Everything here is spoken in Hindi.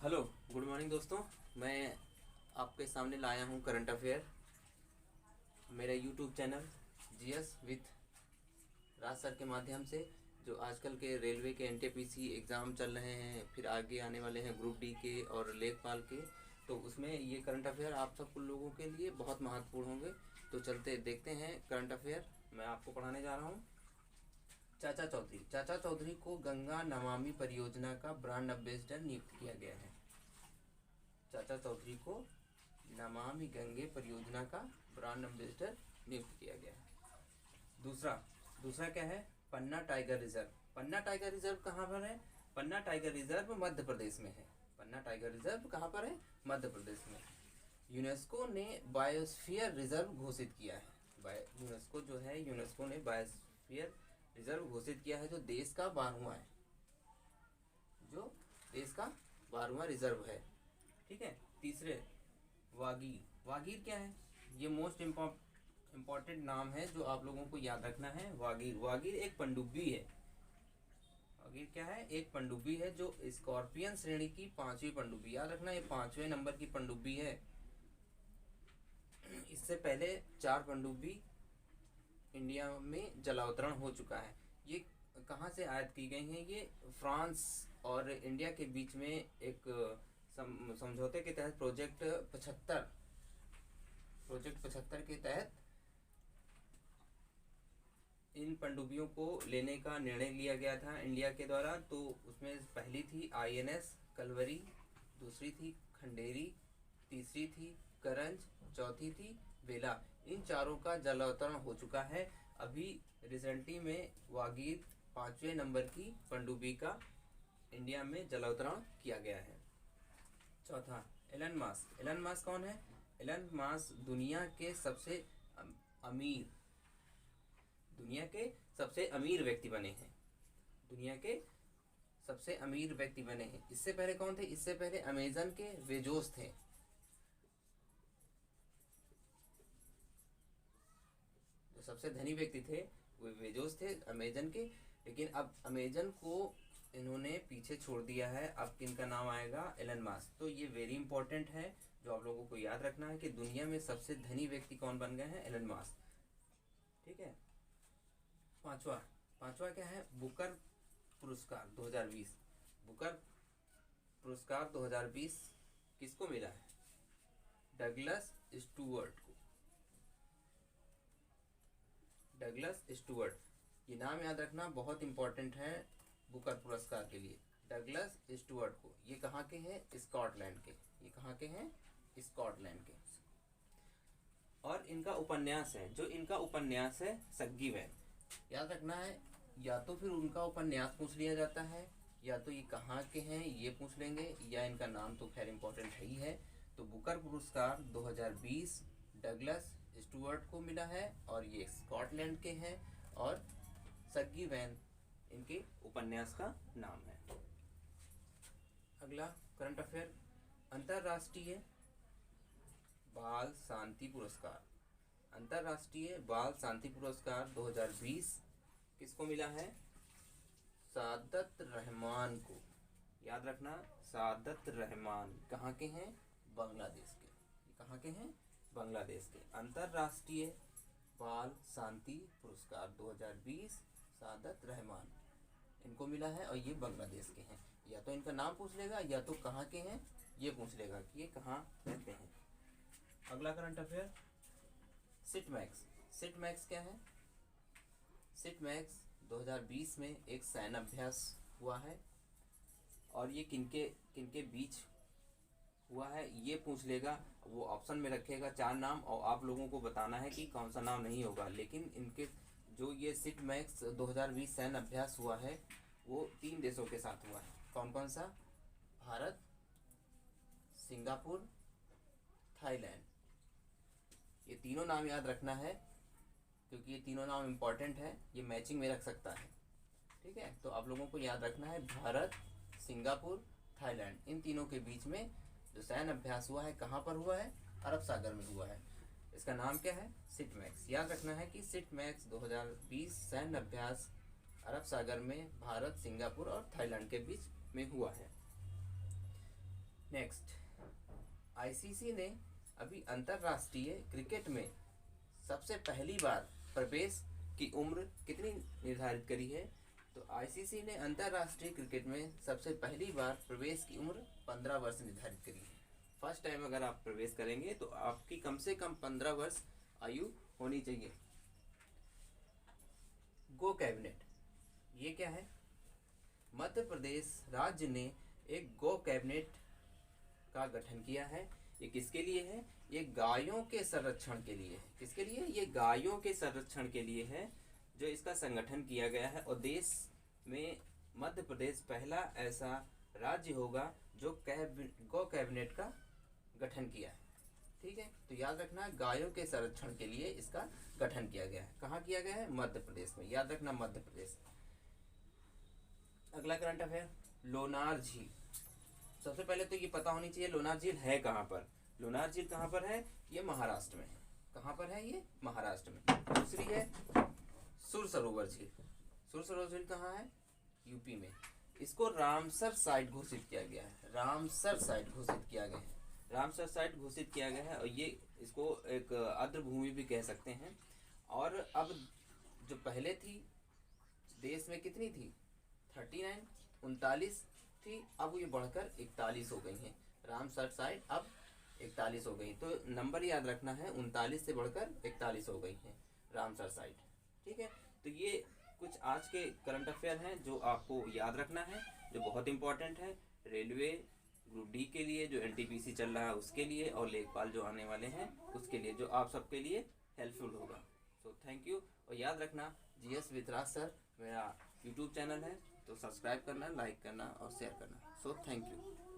हेलो, गुड मॉर्निंग दोस्तों। मैं आपके सामने लाया हूँ करंट अफेयर। मेरा YouTube channel GS with Raj sir के माध्यम से, जो आजकल के रेलवे के एनटीपीसी एग्ज़ाम चल रहे हैं, फिर आगे आने वाले हैं ग्रुप डी के और लेखपाल के, तो उसमें ये करंट अफेयर आप सब लोगों के लिए बहुत महत्वपूर्ण होंगे। तो चलते देखते हैं करंट अफेयर। मैं आपको पढ़ाने जा रहा हूँ। चाचा चौधरी को गंगा नमामि परियोजना का ब्रांड एम्बेसडर नियुक्त किया गया है। चाचा चौधरी को नमामि गंगे परियोजना का ब्रांड एम्बेसडर नियुक्त किया गया है। दूसरा दूसरा क्या है? पन्ना टाइगर रिजर्व। पन्ना टाइगर रिजर्व कहाँ पर है? पन्ना टाइगर रिजर्व मध्य प्रदेश में है। पन्ना टाइगर रिजर्व कहाँ पर है? मध्य प्रदेश में। यूनेस्को ने बायोस्फीयर रिजर्व घोषित किया है। यूनेस्को ने बायोस्फीयर रिजर्व घोषित किया है, जो देश का 12वां है, जो देश का 12वां रिजर्व है। ठीक है। तीसरे, वागीर क्या है? ये मोस्ट इम्पॉर्टेंट नाम है जो आप लोगों को याद रखना है। वागीर एक पनडुब्बी है। वागीर क्या है? एक पनडुब्बी है, जो स्कॉर्पियन श्रेणी की 5वीं पनडुब्बी। याद रखना, ये 5वें नंबर की पनडुब्बी है। इससे पहले 4 पनडुब्बी इंडिया में जलावतरण हो चुका है। ये कहाँ से आयात की गई हैं? ये फ्रांस और इंडिया के बीच में एक समझौते के तहत प्रोजेक्ट 75 के तहत इन पनडुब्बियों को लेने का निर्णय लिया गया था इंडिया के द्वारा। तो उसमें पहली थी आईएनएस कलवरी, दूसरी थी खंडेरी, तीसरी थी करंज, चौथी थी बेला। इन चारों का जलावतरण हो चुका है। अभी रिसेंटली में वागीर 5वें नंबर की पनडुब्बी का इंडिया में जलावतरण किया गया है। चौथा, एलन मास्क। एलन मास्क कौन है? एलन मास्क दुनिया के सबसे अमीर व्यक्ति बने हैं। दुनिया के सबसे अमीर व्यक्ति बने हैं। इससे पहले कौन थे? इससे पहले अमेजन के बेजोस थे। जो सबसे धनी व्यक्ति थे वो बेजोस थे, अमेजन के। लेकिन अब अमेजन को इन्होंने पीछे छोड़ दिया है। अब किनका नाम आएगा? Elon Musk. तो ये वेरी इंपॉर्टेंट है, जो आप लोगों को याद रखना है कि दुनिया में सबसे धनी व्यक्ति कौन बन गए हैं? Elon Musk. ठीक है। पांचवा क्या है? बुकर पुरस्कार 2020। बुकर पुरस्कार 2020 किसको मिला है? डगलस स्टुअर्ट को। डगलस स्टुअर्ट, ये नाम याद रखना बहुत इंपॉर्टेंट है बुकर पुरस्कार के लिए। डगलस स्टुअर्ट को। ये कहाँ के हैं? स्कॉटलैंड के। ये कहाँ के हैं? स्कॉटलैंड के। और इनका उपन्यास है सग्गी वैन। याद रखना है, या तो फिर उनका उपन्यास पूछ लिया जाता है, या तो ये कहाँ के हैं ये पूछ लेंगे, या इनका नाम तो खैर इंपॉर्टेंट है ही है। तो बुकर पुरस्कार 2020 डगलस स्टुअर्ट को मिला है, और ये स्कॉटलैंड के हैं। और सग्गी वैन इनके उपन्यास का नाम है। अगला करंट अफेयर, अंतर्राष्ट्रीय बाल शांति पुरस्कार। अंतर्राष्ट्रीय बाल शांति पुरस्कार 2020 किसको मिला है? सादत रहमान को। याद रखना, सादत रहमान कहाँ के हैं? बांग्लादेश के। ये कहाँ के हैं? बांग्लादेश के। अंतर्राष्ट्रीय बाल शांति पुरस्कार 2020 सादत रहमान इनको मिला है, और ये बांग्लादेश के हैं। या तो इनका नाम पूछ लेगा, या तो कहाँ के हैं ये पूछ लेगा कि ये कहाँ रहते हैं। अगला करंट अफेयर, सिटमैक्स क्या है? सिटमैक्स 2020 में एक सैन्य अभ्यास हुआ है, और ये किनके बीच हुआ है ये पूछ लेगा। वो ऑप्शन में रखेगा 4 नाम, और आप लोगों को बताना है कि कौन सा नाम नहीं होगा। लेकिन इनके जो ये सिटमैक्स 2020 सैन्य अभ्यास हुआ है, वो 3 देशों के साथ हुआ है। कौन कौन सा? Bharat, Singapore, Thailand. ये तीनों नाम याद रखना है, क्योंकि ये तीनों नाम इम्पॉर्टेंट है। ये मैचिंग में रख सकता है। ठीक है। तो आप लोगों को याद रखना है, भारत, सिंगापुर, थाईलैंड, इन तीनों के बीच में जो सैन्य अभ्यास हुआ है, कहाँ पर हुआ है? अरब सागर में हुआ है। इसका नाम क्या है? सिटमैक्स। याद रखना है कि सिटमैक्स 2020 सैन्य अभ्यास अरब सागर में भारत, सिंगापुर और थाईलैंड के बीच में हुआ है। नेक्स्ट, आईसीसी ने अभी अंतर्राष्ट्रीय क्रिकेट में सबसे पहली बार प्रवेश की उम्र कितनी निर्धारित करी है? तो आईसीसी ने अंतर्राष्ट्रीय क्रिकेट में सबसे पहली बार प्रवेश की उम्र 15 वर्ष निर्धारित करी है। फर्स्ट टाइम अगर आप प्रवेश करेंगे तो आपकी कम से कम 15 वर्ष आयु होनी चाहिए। गो कैबिनेट, ये क्या है? मध्य प्रदेश राज्य ने एक गो कैबिनेट का गठन किया है। ये किसके लिए है? ये गायों के संरक्षण के लिए है। किसके लिए? ये गायों के संरक्षण के लिए है जो इसका संगठन किया गया है। और देश में मध्य प्रदेश पहला ऐसा राज्य होगा जो गो कैबिनेट का गठन किया है। ठीक है, तो याद रखना, गायों के संरक्षण के लिए इसका गठन किया गया है। कहाँ किया गया है? मध्य प्रदेश में। याद रखना, मध्य प्रदेश। अगला करंट अफेयर, लोनार झील। सबसे पहले तो ये पता होनी चाहिए लोनार झील है कहाँ पर। लोनार झील कहाँ पर है? ये महाराष्ट्र में है। कहाँ पर है? ये महाराष्ट्र में। दूसरी है सुर सरोवर झील। सुर सरोवर झील कहाँ है? यूपी में। इसको रामसर साइट घोषित किया गया है। रामसर साइट घोषित किया गया है। रामसर साइट घोषित किया गया है और ये इसको एक आर्द्र भूमि भी कह सकते हैं। और अब जो पहले थी देश में कितनी थी? 39 थी, अब ये बढ़कर 41 हो गई हैं। रामसर साइट अब 41 हो गई। तो नंबर याद रखना है, 39 से बढ़कर 41 हो गई हैं रामसर साइट। ठीक है, तो ये कुछ आज के करंट अफेयर हैं जो आपको याद रखना है, जो बहुत इंपॉर्टेंट है रेलवे ग्रुप डी के लिए, जो एनटीपीसी चल रहा है उसके लिए, और लेखपाल जो आने वाले हैं उसके लिए, जो आप सबके लिए हेल्पफुल होगा। So thank you. और याद रखना, जीएस वितराज सर मेरा यूट्यूब चैनल है, तो सब्सक्राइब करना, लाइक करना और शेयर करना। So thank you.